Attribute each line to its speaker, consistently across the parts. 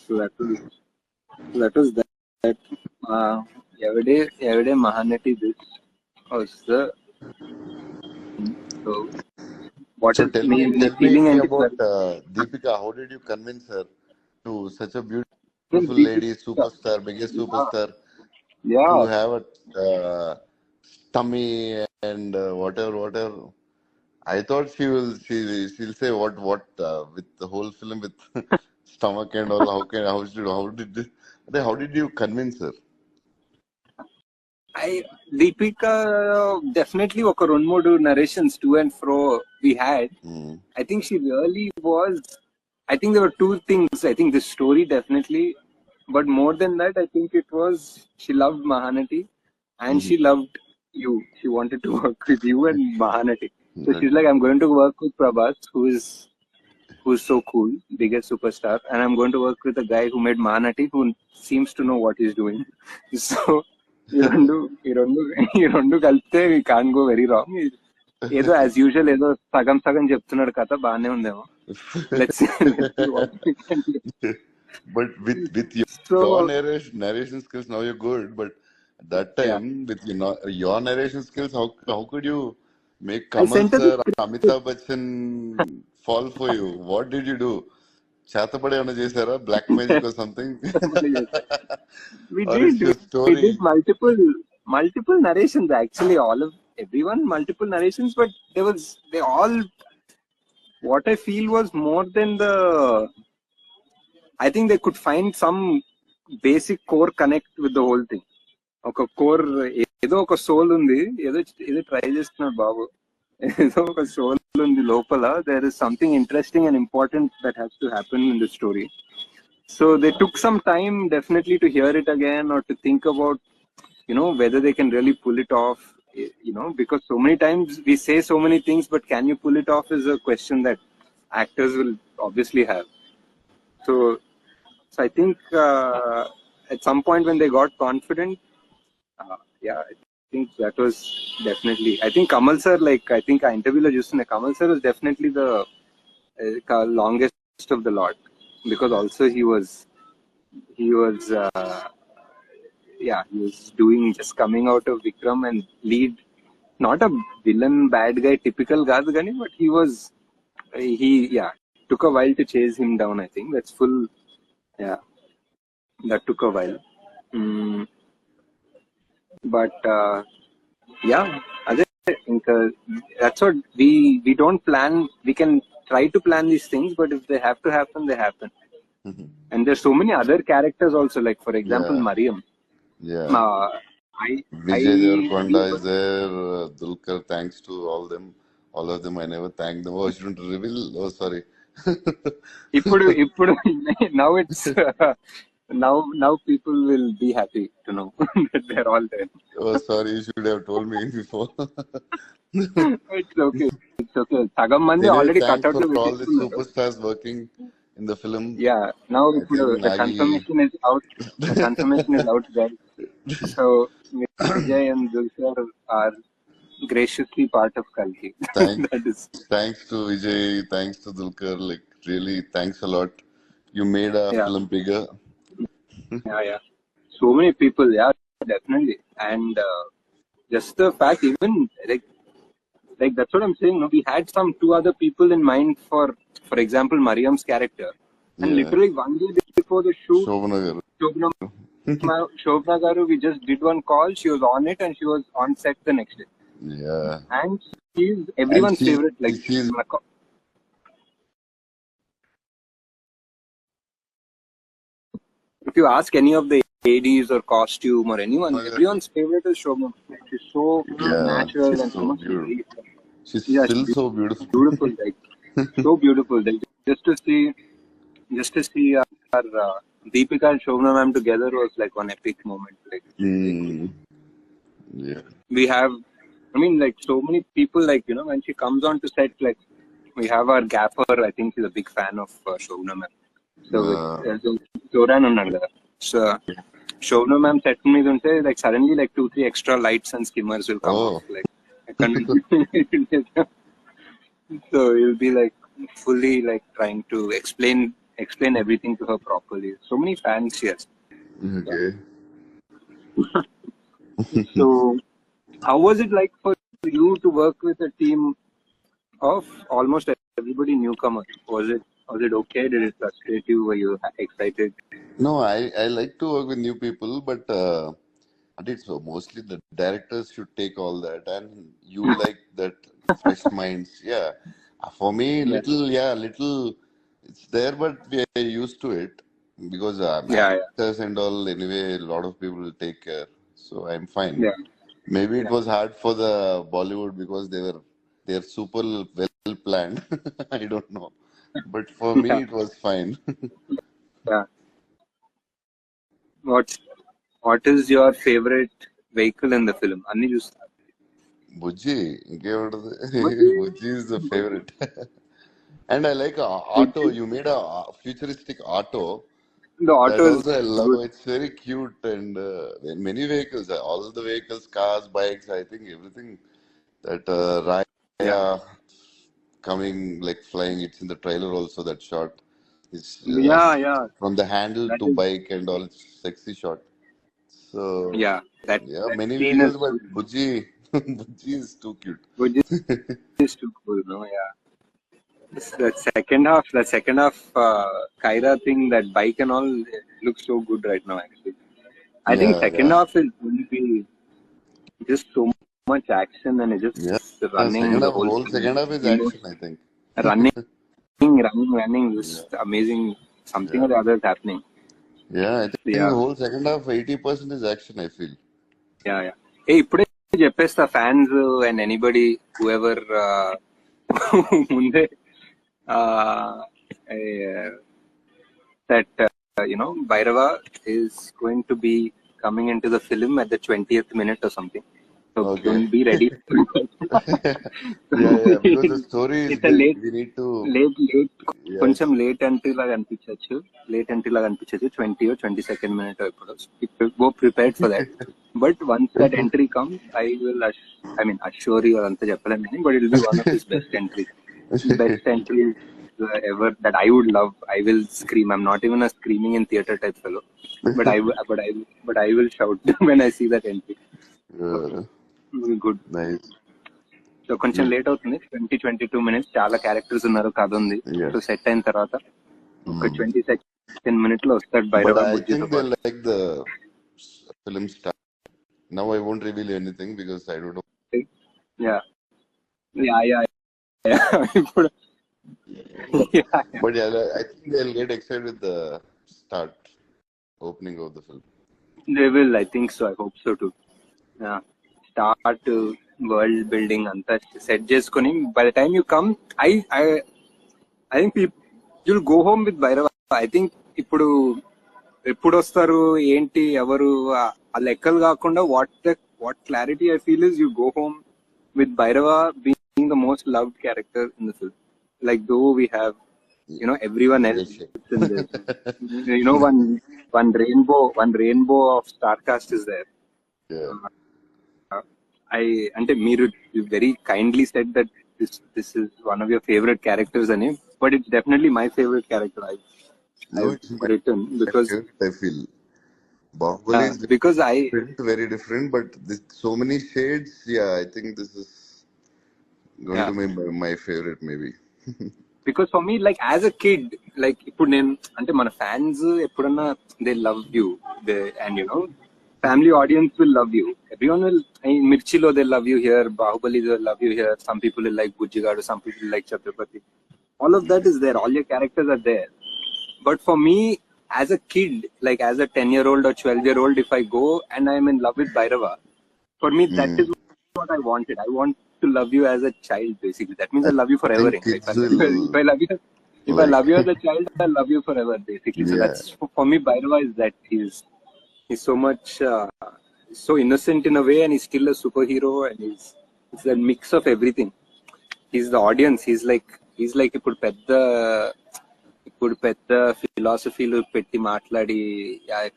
Speaker 1: So that was that. Uh, every day Mahanati this was the so what
Speaker 2: So
Speaker 1: is
Speaker 2: tell
Speaker 1: me
Speaker 2: me,
Speaker 1: me
Speaker 2: tell me
Speaker 1: feeling and
Speaker 2: about Deepika. How did you convince her to such a beautiful lady,
Speaker 1: Deepika.
Speaker 2: superstar, biggest
Speaker 1: Yeah,
Speaker 2: superstar, to
Speaker 1: yeah.
Speaker 2: have a tummy and whatever. I thought she'll say what with the whole film with stomach and all. How did you convince her?
Speaker 1: I Deepika definitely ఒక రెండు మూడు narrations to and fro we had.
Speaker 2: Hmm.
Speaker 1: I think she really was. I think there were two things. I think the story definitely, but more than that, I think it was she loved Mahanati and
Speaker 2: Hmm.
Speaker 1: she loved you. She wanted to work with you and Mahanati. So she's
Speaker 2: Okay.
Speaker 1: like, I'm going to work with Prabhas, who's so cool, biggest superstar, and I'm going to work with a guy who made Mahanati, who seems to know what he's doing. So ఈ రెండు కలిపితే we can't go very wrong. ఏదో as usual ఏదో సగం సగం చెప్తున్నాడు కథ బాగానే ఉందేమో. Let's see what we can do.
Speaker 2: But with
Speaker 1: So
Speaker 2: your narration skills, now you're good. But at that
Speaker 1: yeah,
Speaker 2: time, with your narration skills, how could you make
Speaker 1: I
Speaker 2: Kamal
Speaker 1: sent her the
Speaker 2: sir,
Speaker 1: script.
Speaker 2: Amitabh Bachchan fall for you? What did you do? Chatapade on chesara, black magic or something?
Speaker 1: we
Speaker 2: Or
Speaker 1: did
Speaker 2: it's your
Speaker 1: we
Speaker 2: story?
Speaker 1: did multiple narrations actually, all of everyone multiple narrations, but they all, what I feel was more than I think they could find some basic core connect with the whole thing. ఒక core ఏదో ఒక soul ఉంది, ఏదో ఏదో try చేస్తున్నాడు బాబు, ఏదో ఒక soul ఉంది లోపల. There is something interesting and important that has to happen in the story. So they took some time definitely to hear it again or to think about, whether they can really pull it off, because so many times we say so many things, but can you pull it off is a question that actors will obviously have. So I think at some point when they got confident, yeah, I think that was definitely. I think Kamal sir, I think I interviewed just Kamal sir was definitely the longest of the lot, because also he was he was doing, just coming out of Vikram and lead, not a villain bad guy typical kaadu gani, but he took a while to chase him down. I think that's full. Yeah, that took a while. Mm, but yeah, అదే ఇంకా that's what we don't plan. We can try to plan these things, but if they have to happen, they happen. And there's so many other characters also, like for example
Speaker 2: Yeah,
Speaker 1: Mariam.
Speaker 2: yeah.
Speaker 1: I
Speaker 2: Vijay Devarakonda is there. Dulkar, thanks to all of them. I never thanked them. Oh, I shouldn't reveal. Oh, sorry.
Speaker 1: ఇప్పుడు now it's now people will be happy to know that they're all there.
Speaker 2: Oh, sorry. You should have told me before.
Speaker 1: It's okay. సగం మంది
Speaker 2: Anyway,
Speaker 1: already
Speaker 2: thanks
Speaker 1: కట్అవుట్లు
Speaker 2: for all the
Speaker 1: పెట్టేసుకున్నారు.
Speaker 2: superstars working in the film.
Speaker 1: Yeah, now
Speaker 2: I
Speaker 1: ఇప్పుడు
Speaker 2: think
Speaker 1: the
Speaker 2: Nagi.
Speaker 1: confirmation is out. The confirmation is out, guys. So Vijay and Dulkar are graciously part of Kalki.
Speaker 2: Thanks,
Speaker 1: That is,
Speaker 2: thanks to Vijay. Thanks to Dulkar. Like, really, thanks a lot. You made a
Speaker 1: yeah,
Speaker 2: film bigger.
Speaker 1: yeah. So many people, yeah, definitely. And just the fact, even like that's what I'm saying. No, we had some two other people in mind for example, Mariam's character, and
Speaker 2: Yeah.
Speaker 1: literally one day before the shoot,
Speaker 2: Shobanagar.
Speaker 1: Shobna Garu, we just did one call. She was on it, and she was on set the next day.
Speaker 2: Yeah.
Speaker 1: And she's
Speaker 2: And
Speaker 1: everyone's favorite. Like,
Speaker 2: she's
Speaker 1: if you ask any of the ADs or costume or anyone, everyone's favorite is Shobna. She's so natural
Speaker 2: she's
Speaker 1: and
Speaker 2: so beautiful. She's
Speaker 1: yeah,
Speaker 2: still so beautiful.
Speaker 1: beautiful, like so beautiful. Like just to see our Deepika and Shobna ma'am together was like one epic moment. Like
Speaker 2: Yeah.
Speaker 1: we have, I mean, like so many people, like when she comes on to set, like we have our gaffer. I think he's a big fan of Shobna ma'am. So Zoran unnadu kada. So Shobna ma'am set me unte, like suddenly like 2-3 extra lights and skimmers will come off. Like I can't. So you'll be like fully like trying to explain explain everything to her properly. So many fans she has. Yeah.
Speaker 2: Okay.
Speaker 1: So how was it like for you to work with a team of almost everybody newcomer? Was it okay? Did it frustrate you? Were you excited?
Speaker 2: No, I like to work with new people, but I did so mostly the directors should take all that, and you like that fresh minds. Yeah, for me,
Speaker 1: Yeah.
Speaker 2: little. It's there, but we are used to it because
Speaker 1: Yeah. Yeah.
Speaker 2: actors and all. Anyway, a lot of people will take care, so I'm fine.
Speaker 1: Yeah.
Speaker 2: Maybe it
Speaker 1: Yeah.
Speaker 2: was hard for the Bollywood because they're super well planned. I don't know, but for
Speaker 1: Yeah.
Speaker 2: me, it was fine.
Speaker 1: Yeah. What's what is your favorite vehicle in the film? Anni చూస్తా.
Speaker 2: Bujji, ఇంకేముంటది?
Speaker 1: Bujji.
Speaker 2: Bujji is the favorite. And I like auto.
Speaker 1: Bujji.
Speaker 2: You made a futuristic auto.
Speaker 1: The
Speaker 2: That
Speaker 1: auto is
Speaker 2: also I love.
Speaker 1: good.
Speaker 2: It's very cute and many vehicles, all the vehicles, cars, bikes. I think everything that
Speaker 1: Yeah.
Speaker 2: Raya coming like flying. It's in the trailer also. That shot is
Speaker 1: Yeah. Yeah.
Speaker 2: from the handle
Speaker 1: That
Speaker 2: to
Speaker 1: is.
Speaker 2: bike and all. It's sexy shot. So
Speaker 1: Yeah. That
Speaker 2: yeah,
Speaker 1: that
Speaker 2: many
Speaker 1: scene is
Speaker 2: vehicles, but
Speaker 1: good.
Speaker 2: Bujji, Bujji is too cute.
Speaker 1: Bujji is too cool. No. Yeah. That second half, Kyra thing, that bike and all, it looks so good right now. Actually, I think
Speaker 2: Yeah,
Speaker 1: second
Speaker 2: yeah.
Speaker 1: half is going to be just so much action and it's
Speaker 2: Yeah,
Speaker 1: just running
Speaker 2: second
Speaker 1: the
Speaker 2: half,
Speaker 1: whole
Speaker 2: whole
Speaker 1: film.
Speaker 2: second half is
Speaker 1: Almost
Speaker 2: action, I think.
Speaker 1: running, running,
Speaker 2: Yeah,
Speaker 1: just amazing. Something
Speaker 2: yeah,
Speaker 1: or the other is happening.
Speaker 2: yeah. I think
Speaker 1: Yeah,
Speaker 2: the whole second half, 80% is action, I feel.
Speaker 1: yeah, yeah. Hey, ఇప్పుడే చెప్పేస్తా fans and anybody whoever ముందే uh, eh, that Bhairava is going to be coming into the film at the 20th minute or something. So
Speaker 2: Okay.
Speaker 1: don't be ready.
Speaker 2: Yeah, yeah. Because the story is
Speaker 1: It's a
Speaker 2: big,
Speaker 1: late,
Speaker 2: we need to.
Speaker 1: late, కొంచెం
Speaker 2: Yes.
Speaker 1: Late అంటే లాగా అనిపించచ్చు, 20 or 22nd minute ఇప్పుడు go prepared for that. But once that entry comes, I will assure you అదంతా చెప్పలేను కానీ, but it will be one of his best entries. Best entries ever that I would love. I will scream. I'm not even a screaming in theater type fellow, but I will shout when I see that entry.
Speaker 2: Uh,
Speaker 1: Good.
Speaker 2: nice.
Speaker 1: So కొంచెం
Speaker 2: You,
Speaker 1: late అవుతుంది, 20-22 minutes. చాలా characters ఉన్నారు, కథ ఉంది. So
Speaker 2: yes.
Speaker 1: Set అయిన తర్వాత ఒక
Speaker 2: Mm.
Speaker 1: 22nd minute లో వస్తాడు
Speaker 2: But
Speaker 1: Bhairava
Speaker 2: I
Speaker 1: బుజ్జితో
Speaker 2: think they
Speaker 1: పాటు.
Speaker 2: like the film style. Now I won't reveal anything because I don't know.
Speaker 1: Yeah yeah yeah ఇప్పుడు yeah,
Speaker 2: But yeah, I think they'll get excited with the start, opening of the film.
Speaker 1: they will. I think so. I hope so too. Start world building అంతా set చేసుకొని, by the time you come, I I I think you'll go home with Bhairava. I think ఇప్పుడు ఎప్పుడు వస్తారు ఏంటి ఎవరు ఆ లెక్కలు కాకుండా, what clarity I feel is you go home with Bhairava being the most loved character in the film. Like though we have everyone else
Speaker 2: Yes, yes.
Speaker 1: in this, one rainbow of star cast is there.
Speaker 2: Yeah.
Speaker 1: అంటే మీరు very kindly said that this is one of your favorite characters అని, but it's definitely my favorite character.
Speaker 2: No,
Speaker 1: I've
Speaker 2: it's my
Speaker 1: written because
Speaker 2: favorite, I feel. Bahubali is
Speaker 1: because
Speaker 2: very different, but this, so many shades. Yeah, I think this is going
Speaker 1: yeah,
Speaker 2: to be my favorite, maybe.
Speaker 1: because for me, like as a kid, like ఇప్పుడు నేను అంటే మన fans ఎప్పుడన్నా they love you, and family audience will love you. Everyone will. Mirchilo they love you here, Bahubali they love you here. Some people will like Bujjigadu, some people will like Chhatrapati. All of that is there. All your characters are there. But for me, as a kid, like as a 10-year-old or 12-year-old, if I go and I'm in love with Bhairava, for me that
Speaker 2: Mm.
Speaker 1: is what I wanted. I want to love you as a child, basically. That means I love you
Speaker 2: I
Speaker 1: forever.
Speaker 2: think kids
Speaker 1: If
Speaker 2: will
Speaker 1: I love you, if I
Speaker 2: like.
Speaker 1: love you as a child, I love you forever, basically. So
Speaker 2: Yeah,
Speaker 1: that's for me. Bhairava is that he's so much so innocent in a way, and he's still a superhero, and it's that mix of everything. He's the audience. He's like ఇప్పుడు పెద్ద ఫిలాసఫీలు పెట్టి మాట్లాడి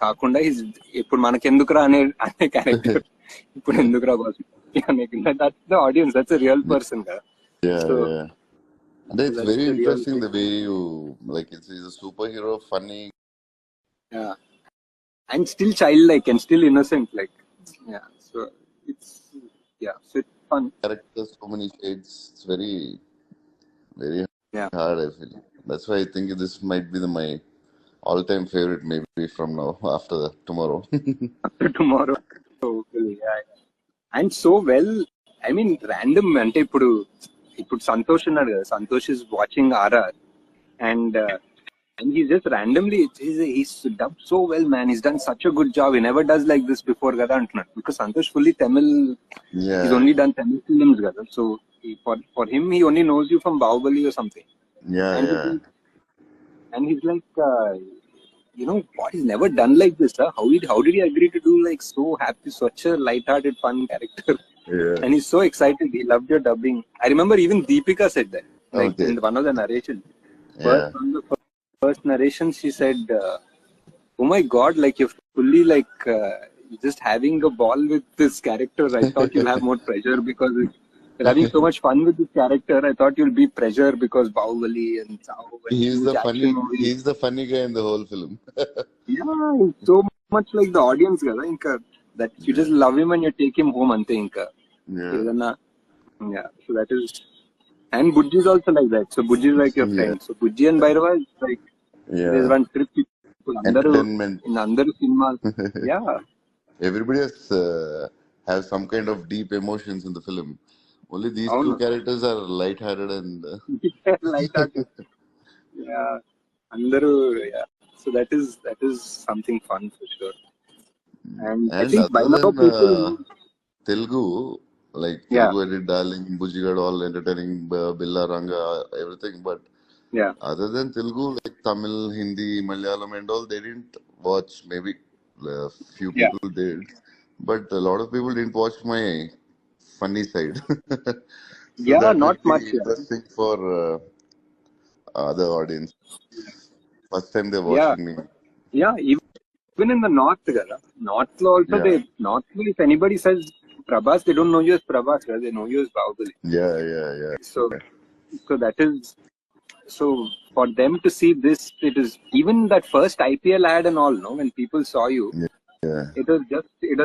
Speaker 1: కాకుండా, ఇప్పుడు మనకెందుకురా అనే character. ఇప్పుడు ఎందుకురా boss, that's the audience, that's real person కదా.
Speaker 2: yeah,
Speaker 1: so
Speaker 2: yeah. And
Speaker 1: So
Speaker 2: it's
Speaker 1: that's
Speaker 2: very
Speaker 1: the real
Speaker 2: interesting
Speaker 1: thing.
Speaker 2: the way you like. It's a superhero, funny
Speaker 1: Yeah, and still childlike and still innocent. Like, yeah. So it's so it's fun.
Speaker 2: character, so many shades. It's very, very
Speaker 1: Yeah,
Speaker 2: hard. I feel. That's why I think this might be my all-time favorite. Maybe from now after tomorrow.
Speaker 1: after tomorrow. Hopefully, yeah. And so well. I mean, random అంటే ఇప్పుడు సంతోష్ ఉన్నాడు కదా. Santosh is watching RR and and he's just randomly he's dubbed so well, man. He's done such a good job. He never does like this before కదా అంటున్నాడు. Because Santosh fully Tamil. He's
Speaker 2: Yeah,
Speaker 1: only done Tamil films కదా. So for him, he only knows you from Bahubali or something.
Speaker 2: yeah,
Speaker 1: And
Speaker 2: yeah,
Speaker 1: he's like, what? He's never done like this. Huh? How did he agree to do like so happy, such a light-hearted, fun character?
Speaker 2: yeah.
Speaker 1: And he's so excited. He loved your dubbing. I remember even Deepika said that, like in
Speaker 2: Okay.
Speaker 1: one of the narrations.
Speaker 2: Yeah.
Speaker 1: On the first narration, she said, "Oh my God, like you're fully like just having a ball with this character. I thought you'll have more pressure because you're having so much fun with this character. I thought you'll be pressure because Bahubali and Sao and huge action movies."
Speaker 2: He's the funny guy in the whole film.
Speaker 1: Yeah, he's so much like the audience, కదా ఇంకా that you
Speaker 2: Yeah,
Speaker 1: just love him and you take him home అంతే ఇంకా
Speaker 2: yeah,
Speaker 1: ఏదన్నా. Yeah, so that is, and Bujji is also like that. So Bujji is like your
Speaker 2: yeah,
Speaker 1: friend. So Bujji and Bhairava is like there's
Speaker 2: yeah.
Speaker 1: one trip people
Speaker 2: Entertainment.
Speaker 1: అందరూ cinema. Yeah.
Speaker 2: Everybody has have some kind of deep emotions in the film. Only these two
Speaker 1: అవును.
Speaker 2: characters are light-hearted and
Speaker 1: Light art. Yeah, అందరూ. Yeah, so that is something fun for sure. And I
Speaker 2: and
Speaker 1: think by
Speaker 2: other
Speaker 1: now
Speaker 2: than
Speaker 1: people know.
Speaker 2: Telugu, like
Speaker 1: Yeah,
Speaker 2: Telugu Edit Darling, Bujigad, all entertaining, Billa Ranga, everything. But
Speaker 1: yeah,
Speaker 2: other than Telugu, like Tamil, Hindi, Malayalam, and all, they didn't watch. Maybe few
Speaker 1: yeah,
Speaker 2: people did, but a lot of people didn't watch my funny side. So
Speaker 1: yeah,
Speaker 2: that
Speaker 1: not
Speaker 2: will be
Speaker 1: much. Yeah,
Speaker 2: interesting for other audience. First time they're
Speaker 1: yeah,
Speaker 2: watching me.
Speaker 1: yeah. Even in the north, kada. North lo also
Speaker 2: Yeah,
Speaker 1: north lo if anybody says Prabhas, they don't know you as Prabhas, kada. They know you as Bahubali.
Speaker 2: yeah, yeah, yeah,
Speaker 1: So that is so for them to see this. It is even that first IPL ad and all. No, when people saw you,
Speaker 2: yeah, yeah,
Speaker 1: it was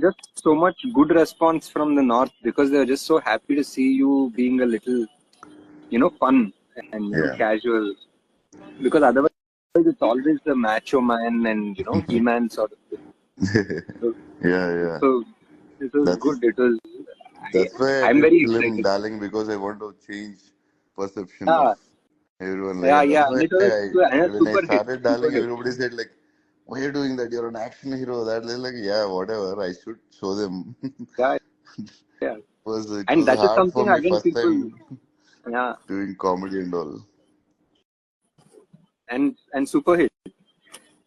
Speaker 1: just so much good response from the north because they were just so happy to see you being a little fun and
Speaker 2: yeah,
Speaker 1: casual, because otherwise it's always the macho man and he-man sort of thing. So,
Speaker 2: yeah, yeah.
Speaker 1: so it was
Speaker 2: That's
Speaker 1: good. It was.
Speaker 2: that's why I
Speaker 1: I'm
Speaker 2: did
Speaker 1: very
Speaker 2: film
Speaker 1: excited.
Speaker 2: Darling because I want to change perception of
Speaker 1: Yeah,
Speaker 2: everyone. Like
Speaker 1: yeah,
Speaker 2: that's
Speaker 1: yeah.
Speaker 2: why
Speaker 1: And it was a
Speaker 2: when I
Speaker 1: super hit.
Speaker 2: started
Speaker 1: Super
Speaker 2: Darling,
Speaker 1: hit.
Speaker 2: everybody said like, "Why are you doing that? You're an action hero." That they're like, yeah, whatever. I should show them.
Speaker 1: Yeah, yeah.
Speaker 2: It
Speaker 1: And
Speaker 2: was
Speaker 1: that is
Speaker 2: hard for
Speaker 1: something
Speaker 2: me
Speaker 1: again
Speaker 2: first
Speaker 1: people.
Speaker 2: time
Speaker 1: Yeah,
Speaker 2: doing comedy and all.
Speaker 1: and super hit.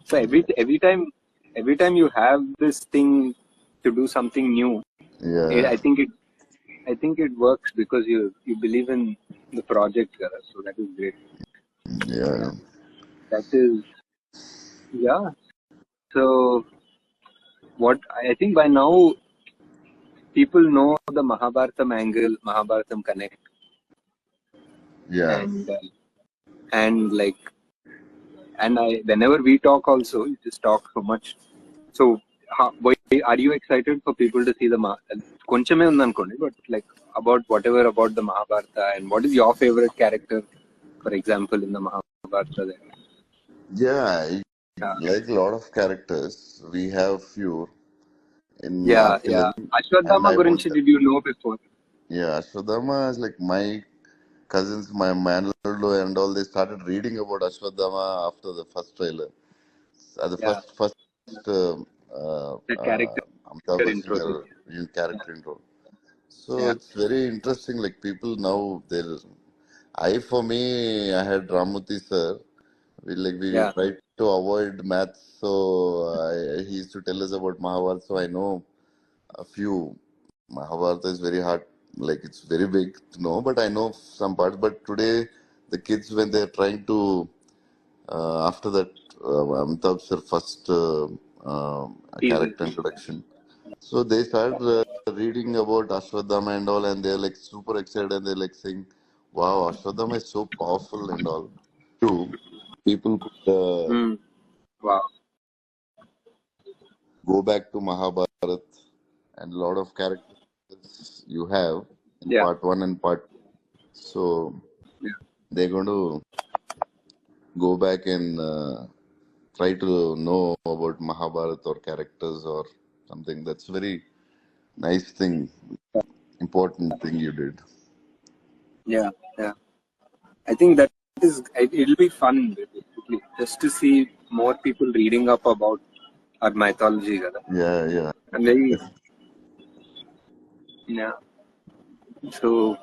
Speaker 1: So every time you have this thing to do something new, it,
Speaker 2: Yeah,
Speaker 1: I think it I think it works because you believe in the project, Gaurav. So that is great.
Speaker 2: yeah,
Speaker 1: That is, yeah. So what I think by now people know the Mahabharatam angle, Mahabharatam connect,
Speaker 2: yeah.
Speaker 1: and like, and I whenever we talk also, we just talk so much. So are you excited for people to see the కొంచెమే ఉందనుకోండి, but like about whatever about the Mahabharata, and what is your favorite character, for example, in the Mahabharata there?
Speaker 2: Yeah, I
Speaker 1: Yeah,
Speaker 2: like a lot of characters. We have few in our
Speaker 1: yeah, yeah.
Speaker 2: film, and
Speaker 1: Ashwadama
Speaker 2: I
Speaker 1: గురించి
Speaker 2: want.
Speaker 1: did you know before?
Speaker 2: Yeah, Ashwadama is like my cousins, my Manaldo and all. They started reading about Ashwadama after the first trailer. The
Speaker 1: Yeah,
Speaker 2: first uh, uh,
Speaker 1: the character
Speaker 2: Amitabh Bachchan
Speaker 1: introduced.
Speaker 2: new character intro. So
Speaker 1: Yeah,
Speaker 2: it's very interesting. Like people now, for me, I had Ramuti sir. We
Speaker 1: yeah,
Speaker 2: tried to avoid maths, so he used to tell us about Mahabharata. So I know a few. Mahabharata is very hard, like it's very big to know, but I know some parts. But today, the kids, when they're trying to, after that, Amitabh sir first
Speaker 1: teaser.
Speaker 2: character introduction, so they start reading about Ashwadama and all, and they're like super excited, and they're like saying, Wow, Ashwadam is so powerful and all. True. People could
Speaker 1: Mm. Wow.
Speaker 2: go back to Mahabharat and a lot of characters you have in
Speaker 1: Yeah.
Speaker 2: part one and part two. So
Speaker 1: Yeah.
Speaker 2: they're going to go back and try to know about Mahabharat or characters or something. That's very nice thing, important thing you did.
Speaker 1: Yeah. Yeah. I think that it'll be fun basically, just to see more people reading up about our mythology. Kada.
Speaker 2: Yeah, yeah.
Speaker 1: And very,
Speaker 2: Yes.
Speaker 1: yeah. So,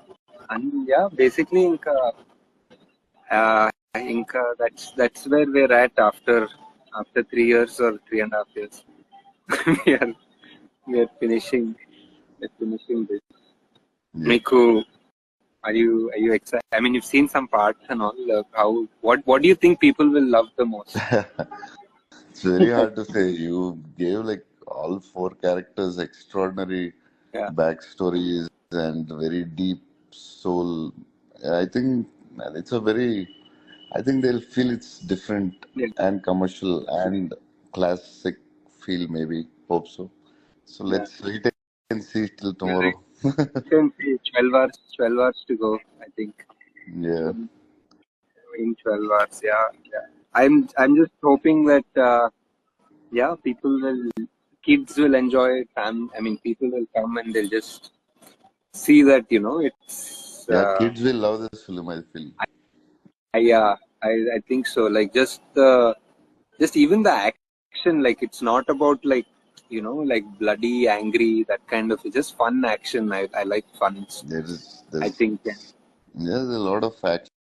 Speaker 1: and yeah, basically, that's where we're at after 3 years or 3.5 years. we are we are finishing we're finishing this.
Speaker 2: Yeah.
Speaker 1: Miku, are you excited? I mean, you've seen some parts and all. How what do you think people will love the most?
Speaker 2: It's very hard to say. You gave like all four characters extraordinary
Speaker 1: Yeah,
Speaker 2: backstories and very deep soul. I think it's a very, I think they'll feel it's different
Speaker 1: yeah,
Speaker 2: and commercial and classic feel, maybe. Hope so. So
Speaker 1: yeah.
Speaker 2: let's wait and see till
Speaker 1: Yeah,
Speaker 2: tomorrow.
Speaker 1: 12 hours to go. I think
Speaker 2: Yeah.
Speaker 1: in 12 hours. Yeah, yeah. I'm just hoping that yeah, kids will enjoy it. I mean, people will come and they'll just see that it's.
Speaker 2: Yeah, kids will love this film, I feel.
Speaker 1: I think so. Like just even the action, like it's not about like like bloody, angry, that kind of. It's just fun action. I like fun.
Speaker 2: There is,
Speaker 1: I
Speaker 2: there's,
Speaker 1: think. Yeah.
Speaker 2: there's a lot of action